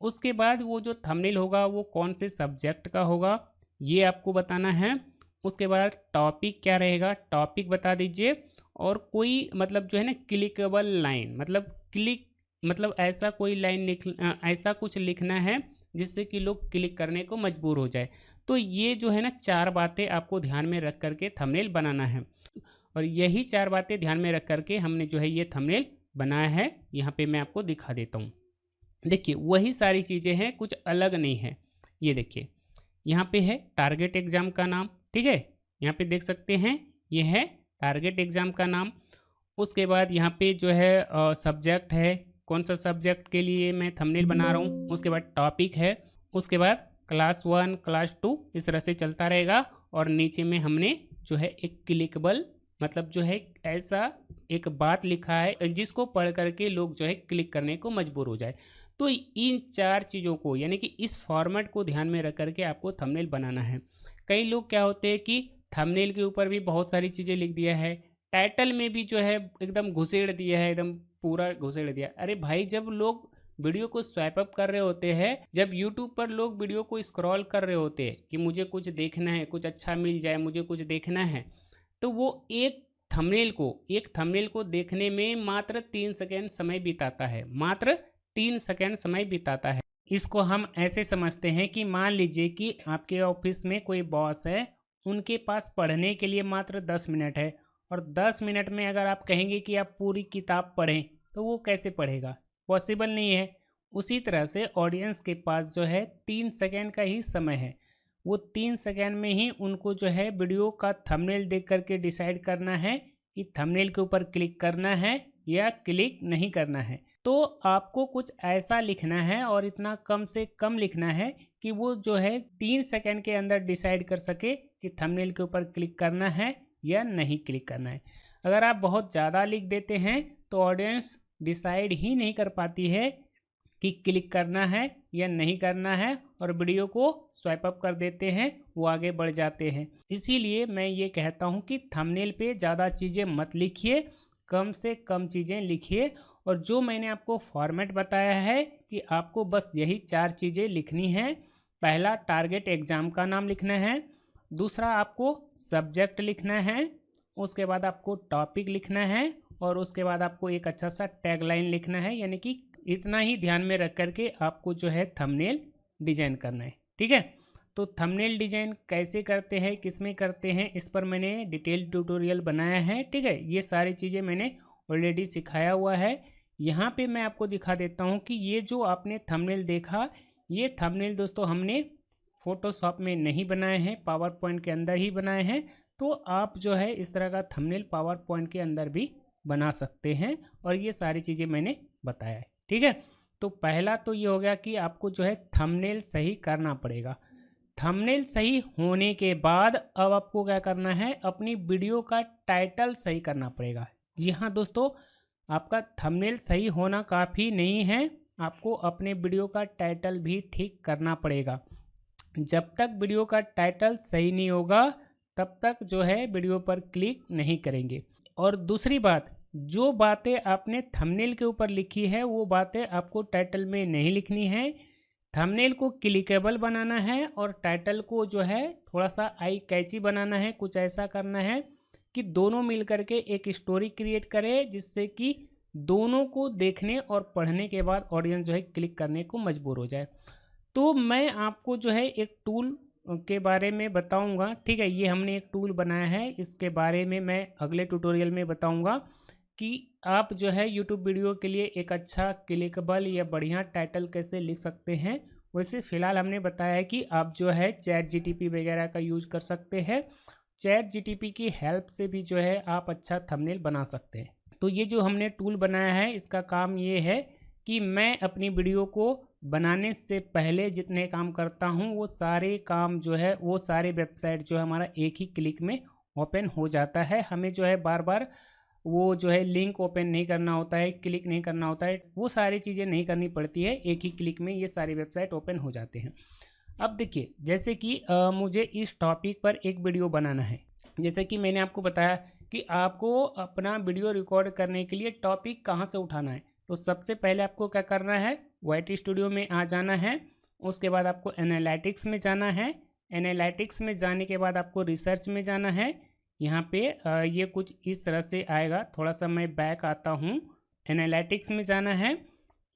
उसके बाद वो जो थंबनेल होगा वो कौन से सब्जेक्ट का होगा, ये आपको बताना है। उसके बाद टॉपिक क्या रहेगा, टॉपिक बता दीजिए। और कोई मतलब जो है ना क्लिकेबल लाइन, मतलब क्लिक, मतलब ऐसा कोई लाइन ऐसा कुछ लिखना है जिससे कि लोग क्लिक करने को मजबूर हो जाए। तो ये जो है ना 4 बातें आपको ध्यान में रख करके थंबनेल बनाना है, और यही 4 बातें ध्यान में रख करके हमने जो है ये थंबनेल बनाया है। यहाँ पे मैं आपको दिखा देता हूँ। देखिए, वही सारी चीज़ें हैं, कुछ अलग नहीं है। ये देखिए, यहाँ पे है टारगेट एग्ज़ाम का नाम, ठीक है। यहाँ पे देख सकते हैं ये है टारगेट एग्ज़ाम का नाम। उसके बाद यहाँ पे जो है सब्जेक्ट है, कौन सा सब्जेक्ट के लिए मैं थंबनेल बना रहा हूँ, उसके बाद टॉपिक है, उसके बाद क्लास 1 क्लास 2 इस तरह से चलता रहेगा। और नीचे में हमने जो है एक क्लिकेबल मतलब जो है ऐसा एक बात लिखा है जिसको पढ़ करके लोग जो है क्लिक करने को मजबूर हो जाए। तो इन 4 चीज़ों को यानी कि इस फॉर्मेट को ध्यान में रख करके आपको थंबनेल बनाना है। कई लोग क्या होते हैं कि थंबनेल के ऊपर भी बहुत सारी चीज़ें लिख दिया है, टाइटल में भी जो है एकदम घुसेड़ दिया है, एकदम पूरा घुसेड़ दिया। अरे भाई, जब लोग वीडियो को स्वाइप अप कर रहे होते हैं, जब यूट्यूब पर लोग वीडियो को स्क्रॉल कर रहे होते हैं कि मुझे कुछ देखना है, कुछ अच्छा मिल जाए, मुझे कुछ देखना है, तो वो एक थंबनेल को देखने में मात्र 3 सेकेंड समय बिताता है, मात्र 3 सेकेंड समय बिताता है। इसको हम ऐसे समझते हैं कि मान लीजिए कि आपके ऑफिस में कोई बॉस है, उनके पास पढ़ने के लिए मात्र 10 मिनट है, और 10 मिनट में अगर आप कहेंगे कि आप पूरी किताब पढ़ें तो वो कैसे पढ़ेगा, पॉसिबल नहीं है। उसी तरह से ऑडियंस के पास जो है 3 सेकेंड का ही समय है, वो 3 सेकेंड में ही उनको जो है वीडियो का थंबनेल देख करके डिसाइड करना है कि थंबनेल के ऊपर क्लिक करना है या क्लिक नहीं करना है। तो आपको कुछ ऐसा लिखना है और इतना कम से कम लिखना है कि वो जो है 3 सेकेंड के अंदर डिसाइड कर सके कि थंबनेल के ऊपर क्लिक करना है या नहीं क्लिक करना है। अगर आप बहुत ज़्यादा लिख देते हैं तो ऑडियंस डिसाइड ही नहीं कर पाती है कि क्लिक करना है या नहीं करना है, और वीडियो को स्वाइप अप कर देते हैं, वो आगे बढ़ जाते हैं। इसीलिए मैं ये कहता हूँ कि थंबनेल पे ज़्यादा चीज़ें मत लिखिए, कम से कम चीज़ें लिखिए। और जो मैंने आपको फॉर्मेट बताया है कि आपको बस यही 4 चीज़ें लिखनी है। पहला, टारगेट एग्ज़ाम का नाम लिखना है। दूसरा, आपको सब्जेक्ट लिखना है। उसके बाद आपको टॉपिक लिखना है, और उसके बाद आपको एक अच्छा सा टैगलाइन लिखना है। यानी कि इतना ही ध्यान में रख करके आपको जो है थंबनेल डिजाइन करना है। ठीक है, तो थंबनेल डिजाइन कैसे करते हैं, किस में करते हैं, इस पर मैंने डिटेल ट्यूटोरियल बनाया है। ठीक है, ये सारी चीज़ें मैंने ऑलरेडी सिखाया हुआ है। यहाँ पे मैं आपको दिखा देता हूँ कि ये जो आपने थंबनेल देखा, ये थंबनेल दोस्तों हमने फोटोशॉप में नहीं बनाए हैं, पावर पॉइंट के अंदर ही बनाए हैं। तो आप जो है इस तरह का थंबनेल पावर पॉइंट के अंदर भी बना सकते हैं, और ये सारी चीज़ें मैंने बताया है। ठीक है, तो पहला तो ये हो गया कि आपको जो है थंबनेल सही करना पड़ेगा। थंबनेल सही होने के बाद अब आपको क्या करना है, अपनी वीडियो का टाइटल सही करना पड़ेगा। जी हाँ दोस्तों, आपका थंबनेल सही होना काफ़ी नहीं है, आपको अपने वीडियो का टाइटल भी ठीक करना पड़ेगा। जब तक वीडियो का टाइटल सही नहीं होगा तब तक जो है वीडियो पर क्लिक नहीं करेंगे। और दूसरी बात, जो बातें आपने थंबनेल के ऊपर लिखी है वो बातें आपको टाइटल में नहीं लिखनी है। थंबनेल को क्लिकेबल बनाना है और टाइटल को जो है थोड़ा सा आई कैची बनाना है। कुछ ऐसा करना है कि दोनों मिल करके एक स्टोरी क्रिएट करे, जिससे कि दोनों को देखने और पढ़ने के बाद ऑडियंस जो है क्लिक करने को मजबूर हो जाए। तो मैं आपको जो है एक टूल के बारे में बताऊंगा। ठीक है, ये हमने एक टूल बनाया है, इसके बारे में मैं अगले ट्यूटोरियल में बताऊंगा कि आप जो है यूट्यूब वीडियो के लिए एक अच्छा क्लिकेबल या बढ़िया टाइटल कैसे लिख सकते हैं। वैसे फ़िलहाल हमने बताया है कि आप जो है चैट जीटीपी वगैरह का यूज़ कर सकते हैं। चैट जीटीपी की हेल्प से भी जो है आप अच्छा थंबनेल बना सकते हैं। तो ये जो हमने टूल बनाया है, इसका काम ये है कि मैं अपनी वीडियो को बनाने से पहले जितने काम करता हूँ वो सारे काम जो है, वो सारे वेबसाइट जो है हमारा एक ही क्लिक में ओपन हो जाता है। हमें जो है बार बार वो जो है लिंक ओपन नहीं करना होता है, क्लिक नहीं करना होता है, वो सारी चीज़ें नहीं करनी पड़ती है। एक ही क्लिक में ये सारी वेबसाइट ओपन हो जाते हैं। अब देखिए, जैसे कि मुझे इस टॉपिक पर एक वीडियो बनाना है। जैसे कि मैंने आपको बताया कि आपको अपना वीडियो रिकॉर्ड करने के लिए टॉपिक कहाँ से उठाना है। तो सबसे पहले आपको क्या करना है, वाइट स्टूडियो में आ जाना है। उसके बाद आपको एनालिटिक्स में जाना है। एनालिटिक्स में जाने के बाद आपको रिसर्च में जाना है। यहाँ पे ये कुछ इस तरह से आएगा। थोड़ा सा मैं बैक आता हूँ। एनालिटिक्स में जाना है,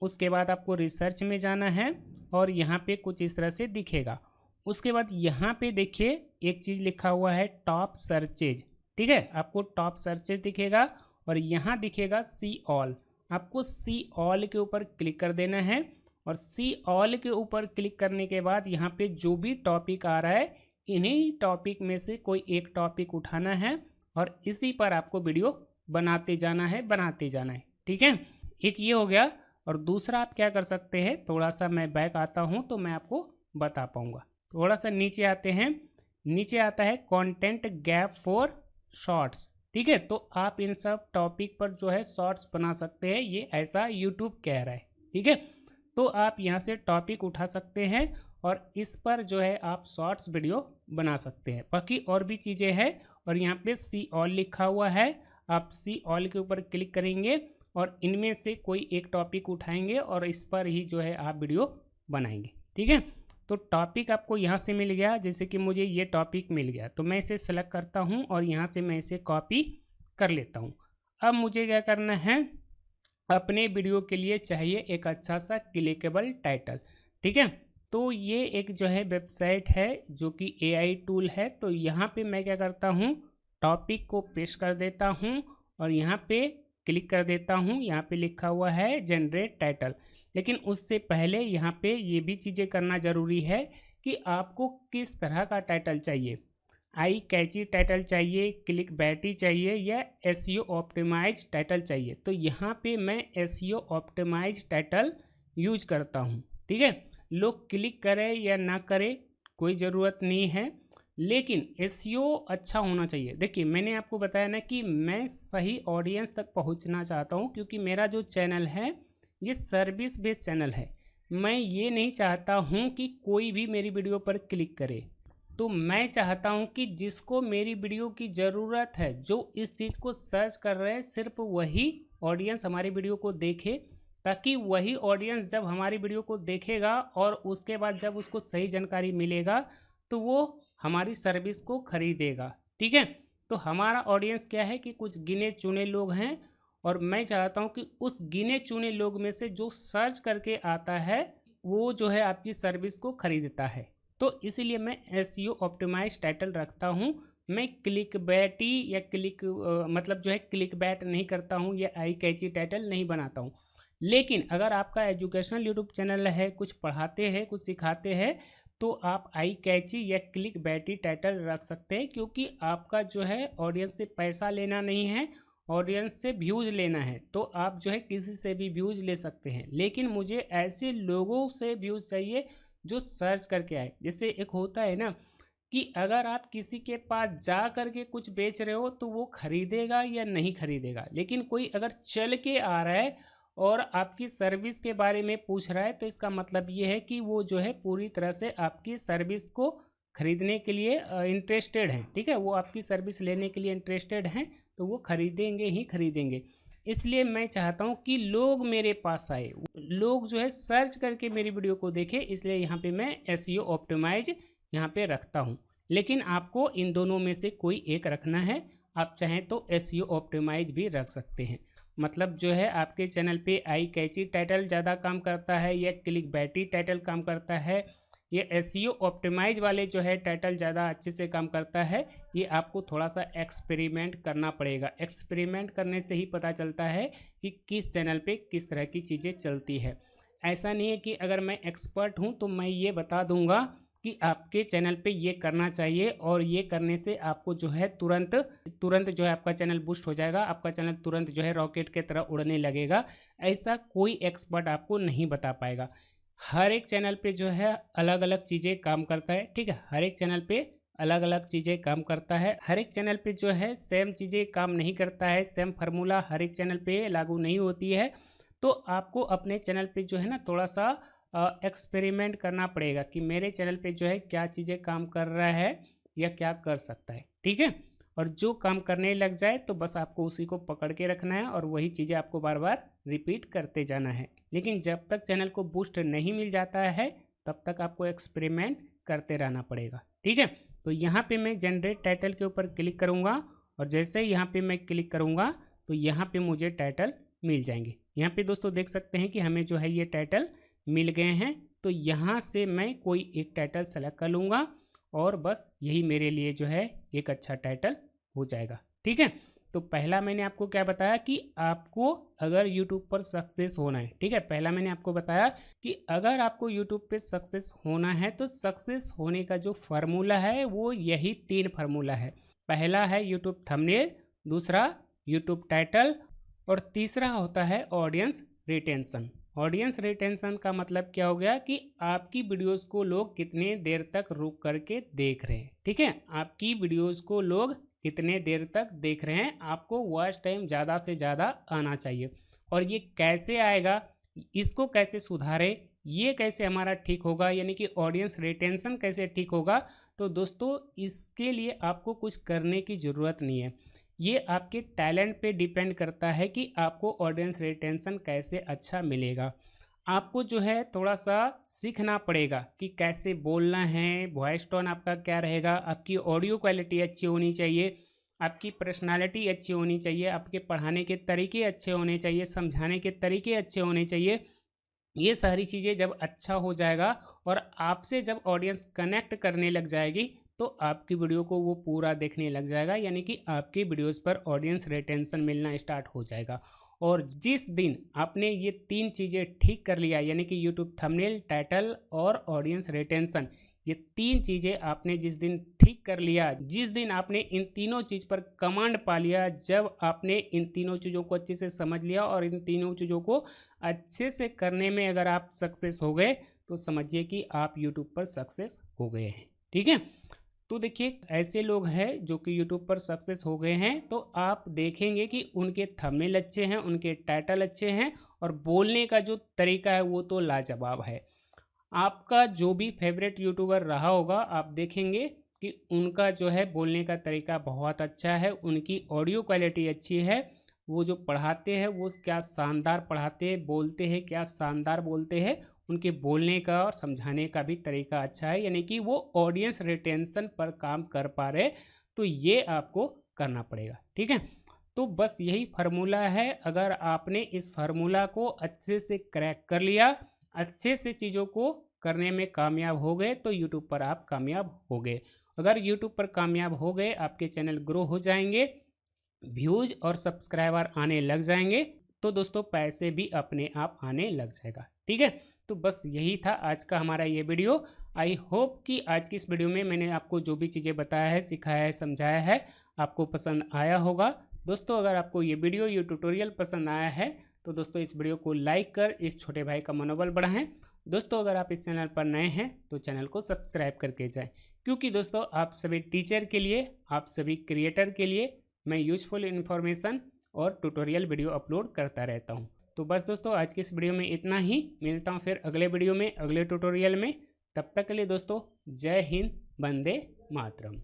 उसके बाद आपको रिसर्च में जाना है, और यहाँ पे कुछ इस तरह से दिखेगा। उसके बाद यहाँ पे देखिए एक चीज़ लिखा हुआ है टॉप सर्चेज। ठीक है, आपको टॉप सर्चेज दिखेगा, और यहाँ दिखेगा सी ऑल। आपको सी ऑल के ऊपर क्लिक कर देना है, और सी ऑल के ऊपर क्लिक करने के बाद यहाँ पे जो भी टॉपिक आ रहा है, इन्हीं टॉपिक में से कोई एक टॉपिक उठाना है, और इसी पर आपको वीडियो बनाते जाना है, बनाते जाना है। ठीक है, एक ये हो गया। और दूसरा आप क्या कर सकते हैं, थोड़ा सा मैं बैक आता हूँ तो मैं आपको बता पाऊँगा। थोड़ा सा नीचे आते हैं, नीचे आता है कंटेंट गैप फॉर शॉर्ट्स। ठीक है, तो आप इन सब टॉपिक पर जो है शॉर्ट्स बना सकते हैं, ये ऐसा यूट्यूब कह रहा है। ठीक है, तो आप यहाँ से टॉपिक उठा सकते हैं और इस पर जो है आप शॉर्ट्स वीडियो बना सकते हैं। बाकी और भी चीज़ें हैं और यहाँ पे सी ऑल लिखा हुआ है, आप सी ऑल के ऊपर क्लिक करेंगे और इनमें से कोई एक टॉपिक उठाएंगे और इस पर ही जो है आप वीडियो बनाएंगे। ठीक है, तो टॉपिक आपको यहाँ से मिल गया, जैसे कि मुझे ये टॉपिक मिल गया तो मैं इसे सेलेक्ट करता हूँ और यहाँ से मैं इसे कॉपी कर लेता हूँ। अब मुझे क्या करना है, अपने वीडियो के लिए चाहिए एक अच्छा सा क्लिकेबल टाइटल। ठीक है, तो ये एक जो है वेबसाइट है जो कि AI टूल है। तो यहाँ पे मैं क्या करता हूँ, टॉपिक को पेस्ट कर देता हूँ और यहाँ पे क्लिक कर देता हूँ। यहाँ पे लिखा हुआ है जनरेट टाइटल, लेकिन उससे पहले यहाँ पे ये भी चीज़ें करना ज़रूरी है कि आपको किस तरह का टाइटल चाहिए। आई कैची टाइटल चाहिए, क्लिक बैटी चाहिए या SEO ऑप्टिमाइज टाइटल चाहिए। तो यहाँ पे मैं SEO ऑप्टिमाइज टाइटल यूज करता हूँ। ठीक है, लोग क्लिक करें या ना करें कोई ज़रूरत नहीं है, लेकिन SEO अच्छा होना चाहिए। देखिए मैंने आपको बताया ना कि मैं सही ऑडियंस तक पहुँचना चाहता हूँ, क्योंकि मेरा जो चैनल है ये सर्विस बेस्ड चैनल है। मैं ये नहीं चाहता हूँ कि कोई भी मेरी वीडियो पर क्लिक करे, तो मैं चाहता हूँ कि जिसको मेरी वीडियो की ज़रूरत है, जो इस चीज़ को सर्च कर रहे हैं, सिर्फ वही ऑडियंस हमारी वीडियो को देखे, ताकि वही ऑडियंस जब हमारी वीडियो को देखेगा और उसके बाद जब उसको सही जानकारी मिलेगा तो वो हमारी सर्विस को खरीदेगा। ठीक है, तो हमारा ऑडियंस क्या है कि कुछ गिने चुने लोग हैं और मैं चाहता हूं कि उस गिने चुने लोग में से जो सर्च करके आता है वो जो है आपकी सर्विस को खरीदता है। तो इसीलिए मैं SEO ऑप्टिमाइज टाइटल रखता हूं। मैं क्लिक बैटी या मतलब जो है क्लिक बैट नहीं करता हूं या आई कैची टाइटल नहीं बनाता हूं। लेकिन अगर आपका एजुकेशनल यूट्यूब चैनल है, कुछ पढ़ाते हैं, कुछ सिखाते हैं, तो आप आई कैची या क्लिक बैटी टाइटल रख सकते हैं, क्योंकि आपका जो है ऑडियंस से पैसा लेना नहीं है, ऑडियंस से व्यूज़ लेना है। तो आप जो है किसी से भी व्यूज़ ले सकते हैं, लेकिन मुझे ऐसे लोगों से व्यूज़ चाहिए जो सर्च करके आए। जैसे एक होता है ना कि अगर आप किसी के पास जा करके कुछ बेच रहे हो तो वो खरीदेगा या नहीं खरीदेगा, लेकिन कोई अगर चल के आ रहा है और आपकी सर्विस के बारे में पूछ रहा है तो इसका मतलब ये है कि वो जो है पूरी तरह से आपकी सर्विस को खरीदने के लिए इंटरेस्टेड हैं। ठीक है, वो आपकी सर्विस लेने के लिए इंटरेस्टेड हैं, तो वो खरीदेंगे ही खरीदेंगे। इसलिए मैं चाहता हूँ कि लोग मेरे पास आए, लोग जो है सर्च करके मेरी वीडियो को देखें, इसलिए यहाँ पे मैं SEO ऑप्टिमाइज यहाँ पे रखता हूँ। लेकिन आपको इन दोनों में से कोई एक रखना है। आप चाहें तो SEO ऑप्टिमाइज भी रख सकते हैं। मतलब जो है आपके चैनल पे आई कैची टाइटल ज़्यादा काम करता है या क्लिक बैटी टाइटल काम करता है, ये SEO ऑप्टिमाइज वाले जो है टाइटल ज़्यादा अच्छे से काम करता है, ये आपको थोड़ा सा एक्सपेरिमेंट करना पड़ेगा। एक्सपेरिमेंट करने से ही पता चलता है कि किस चैनल पे किस तरह की चीज़ें चलती है। ऐसा नहीं है कि अगर मैं एक्सपर्ट हूँ तो मैं ये बता दूँगा कि आपके चैनल पे ये करना चाहिए और ये करने से आपको जो है तुरंत जो है आपका चैनल बूस्ट हो जाएगा, आपका चैनल तुरंत जो है रॉकेट के तरह उड़ने लगेगा। ऐसा कोई एक्सपर्ट आपको नहीं बता पाएगा। हर एक चैनल पे जो है अलग अलग चीज़ें काम करता है। ठीक है, हर एक चैनल पे अलग अलग चीज़ें काम करता है। हर एक चैनल पे जो है सेम चीज़ें काम नहीं करता है, सेम फार्मूला हर एक चैनल पे लागू नहीं होती है। तो आपको अपने चैनल पे जो है ना थोड़ा सा एक्सपेरिमेंट करना पड़ेगा कि मेरे चैनल पे जो है क्या चीज़ें काम कर रहा है या क्या कर सकता है। ठीक है, और जो काम करने लग जाए तो बस आपको उसी को पकड़ के रखना है और वही चीज़ें आपको बार बार रिपीट करते जाना है। लेकिन जब तक चैनल को बूस्ट नहीं मिल जाता है तब तक आपको एक्सपेरिमेंट करते रहना पड़ेगा। ठीक है, तो यहाँ पे मैं जनरेट टाइटल के ऊपर क्लिक करूँगा और जैसे ही यहाँ पे मैं क्लिक करूँगा तो यहाँ पे मुझे टाइटल मिल जाएंगे। यहाँ पे दोस्तों देख सकते हैं कि हमें जो है ये टाइटल मिल गए हैं। तो यहाँ से मैं कोई एक टाइटल सेलेक्ट कर लूँगा और बस यही मेरे लिए जो है एक अच्छा टाइटल हो जाएगा। ठीक है, तो पहला मैंने आपको क्या बताया कि आपको अगर YouTube पर सक्सेस होना है। ठीक है, पहला मैंने आपको बताया कि अगर आपको YouTube पे सक्सेस होना है तो सक्सेस होने का जो फार्मूला है वो यही 3 फार्मूला है। पहला है YouTube थंबनेल, दूसरा YouTube टाइटल और तीसरा होता है ऑडियंस रिटेंशन। ऑडियंस रिटेंशन का मतलब क्या हो गया कि आपकी वीडियोस को लोग कितने देर तक रुक करके देख रहे हैं। ठीक है, आपकी वीडियोस को लोग कितने देर तक देख रहे हैं, आपको वॉच टाइम ज़्यादा से ज़्यादा आना चाहिए। और ये कैसे आएगा, इसको कैसे सुधारे, ये कैसे हमारा ठीक होगा, यानी कि ऑडियंस रिटेंशन कैसे ठीक होगा। तो दोस्तों इसके लिए आपको कुछ करने की ज़रूरत नहीं है, ये आपके टैलेंट पे डिपेंड करता है कि आपको ऑडियंस रिटेंशन कैसे अच्छा मिलेगा। आपको जो है थोड़ा सा सीखना पड़ेगा कि कैसे बोलना है, वॉइस टोन आपका क्या रहेगा, आपकी ऑडियो क्वालिटी अच्छी होनी चाहिए, आपकी पर्सनालिटी अच्छी होनी चाहिए, आपके पढ़ाने के तरीके अच्छे होने चाहिए, समझाने के तरीके अच्छे होने चाहिए। ये सारी चीज़ें जब अच्छा हो जाएगा और आपसे जब ऑडियंस कनेक्ट करने लग जाएगी तो आपकी वीडियो को वो पूरा देखने लग जाएगा, यानी कि आपकी वीडियोस पर ऑडियंस रिटेंशन मिलना स्टार्ट हो जाएगा। और जिस दिन आपने ये 3 चीज़ें ठीक कर लिया, यानी कि यूट्यूब थंबनेल, टाइटल और ऑडियंस रिटेंशन, ये 3 चीज़ें आपने जिस दिन ठीक कर लिया, जिस दिन आपने इन तीनों चीज़ पर कमांड पा लिया, जब आपने इन तीनों चीज़ों को अच्छे से समझ लिया और इन तीनों चीज़ों को अच्छे से करने में अगर आप सक्सेस हो गए तो समझिए कि आप यूट्यूब पर सक्सेस हो गए हैं। ठीक है, तो देखिए ऐसे लोग हैं जो कि यूट्यूब पर सक्सेस हो गए हैं, तो आप देखेंगे कि उनके थंबनेल अच्छे हैं, उनके टाइटल अच्छे हैं और बोलने का जो तरीका है वो तो लाजवाब है। आपका जो भी फेवरेट यूट्यूबर रहा होगा, आप देखेंगे कि उनका जो है बोलने का तरीका बहुत अच्छा है, उनकी ऑडियो क्वालिटी अच्छी है, वो जो पढ़ाते हैं वो क्या शानदार पढ़ाते हैं, बोलते हैं क्या शानदार बोलते हैं, उनके बोलने का और समझाने का भी तरीका अच्छा है, यानी कि वो ऑडियंस रिटेंशन पर काम कर पा रहे। तो ये आपको करना पड़ेगा। ठीक है, तो बस यही फार्मूला है। अगर आपने इस फार्मूला को अच्छे से क्रैक कर लिया, अच्छे से चीज़ों को करने में कामयाब हो गए तो यूट्यूब पर आप कामयाब हो गए। अगर यूट्यूब पर कामयाब हो गए, आपके चैनल ग्रो हो जाएंगे, व्यूज और सब्सक्राइबर आने लग जाएंगे, तो दोस्तों पैसे भी अपने आप आने लग जाएगा। ठीक है, तो बस यही था आज का हमारा ये वीडियो। आई होप कि आज की इस वीडियो में मैंने आपको जो भी चीज़ें बताया है, सिखाया है, समझाया है, आपको पसंद आया होगा। दोस्तों अगर आपको ये वीडियो, ये ट्यूटोरियल पसंद आया है तो दोस्तों इस वीडियो को लाइक कर इस छोटे भाई का मनोबल बढ़ाएं। दोस्तों अगर आप इस चैनल पर नए हैं तो चैनल को सब्सक्राइब करके जाएं, क्योंकि दोस्तों आप सभी टीचर के लिए, आप सभी क्रिएटर के लिए मैं यूजफुल इन्फॉर्मेशन और ट्यूटोरियल वीडियो अपलोड करता रहता हूं। तो बस दोस्तों आज की इस वीडियो में इतना ही, मिलता हूं फिर अगले वीडियो में, अगले ट्यूटोरियल में। तब तक के लिए दोस्तों जय हिंद, वंदे मातरम।